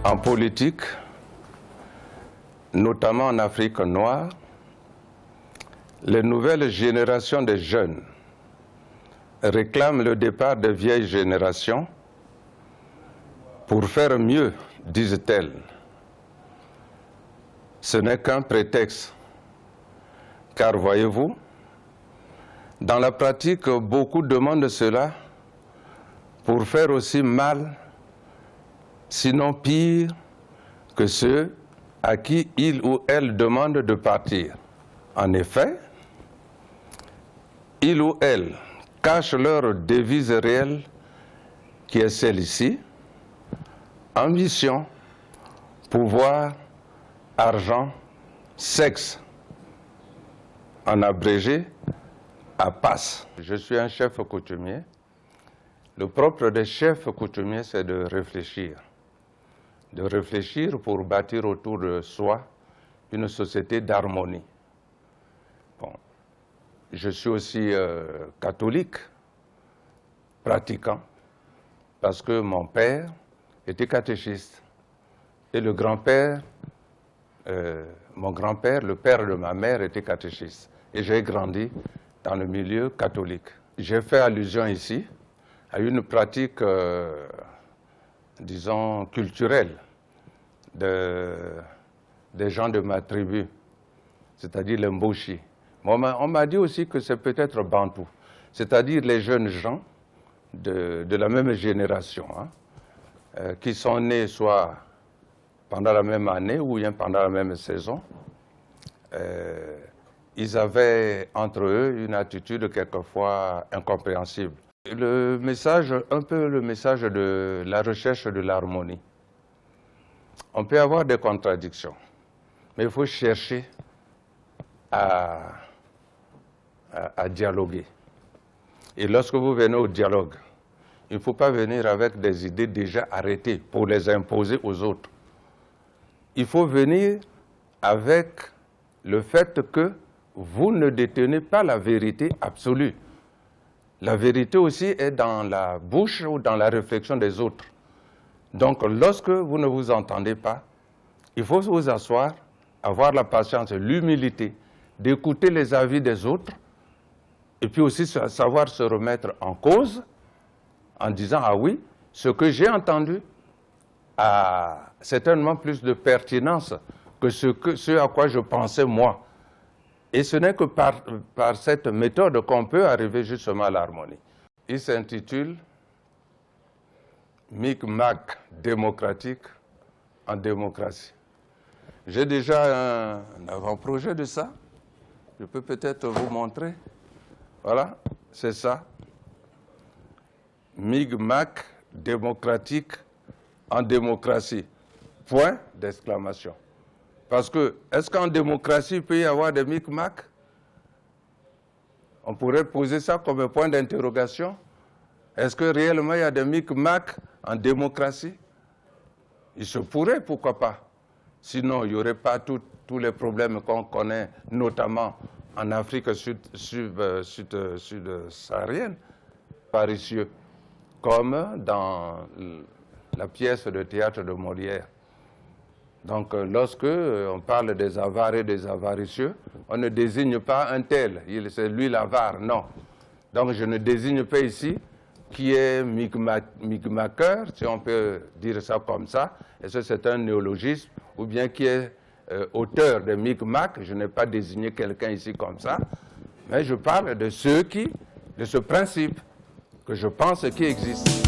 En politique, notamment en Afrique noire, les nouvelles générations de jeunes réclament le départ des vieilles générations pour faire mieux, disent-elles. Ce n'est qu'un prétexte, car voyez-vous, dans la pratique, beaucoup demandent cela pour faire aussi mal, sinon pire, que ceux à qui il ou elle demande de partir. En effet, ils ou elles cachent leur devise réelle, qui est celle-ci: ambition, pouvoir, argent, sexe. En abrégé, APAS. Je suis un chef coutumier. Le propre des chefs coutumiers, c'est de réfléchir. De réfléchir pour bâtir autour de soi une société d'harmonie. Bon. Je suis aussi catholique, pratiquant, parce que mon père était catéchiste. Et le grand-père, mon grand-père, le père de ma mère, était catéchiste. Et j'ai grandi dans le milieu catholique. J'ai fait allusion ici à une pratique, disons, culturelle des gens de ma tribu, c'est-à-dire les Mboshi. On m'a dit aussi que c'est peut-être Bantou, c'est-à-dire les jeunes gens de la même génération, hein, qui sont nés soit pendant la même année ou bien pendant la même saison. Ils avaient entre eux une attitude quelquefois incompréhensible. Le message, un peu le message de la recherche de l'harmonie. On peut avoir des contradictions, mais il faut chercher à dialoguer. Et lorsque vous venez au dialogue, il ne faut pas venir avec des idées déjà arrêtées pour les imposer aux autres. Il faut venir avec le fait que vous ne détenez pas la vérité absolue. La vérité aussi est dans la bouche ou dans la réflexion des autres. Donc, lorsque vous ne vous entendez pas, il faut vous asseoir, avoir la patience et l'humilité d'écouter les avis des autres, et puis aussi savoir se remettre en cause en disant « Ah oui, ce que j'ai entendu a certainement plus de pertinence que ce à quoi je pensais moi ». Et ce n'est que par cette méthode qu'on peut arriver justement à l'harmonie. Il s'intitule « Micmac démocratique en démocratie ». J'ai déjà un avant-projet de ça. Je peux peut-être vous montrer. Voilà, c'est ça. Micmac démocratique en démocratie. Point d'exclamation. Parce que, est-ce qu'en démocratie, il peut y avoir des micmacs? On pourrait poser ça comme un point d'interrogation. Est-ce que réellement il y a des micmacs en démocratie? Il se pourrait, pourquoi pas. Sinon, il n'y aurait pas tous les problèmes qu'on connaît, notamment en Afrique sud-saharienne, par ici, comme dans la pièce de théâtre de Molière. Donc, lorsque on parle des avares et des avaricieux, on ne désigne pas un tel, c'est lui l'avare, non. Donc, je ne désigne pas ici qui est micmaqueur, si on peut dire ça comme ça, et ça c'est un néologisme, ou bien qui est auteur de micmac, je n'ai pas désigné quelqu'un ici comme ça, mais je parle de ceux de ce principe que je pense qui existe.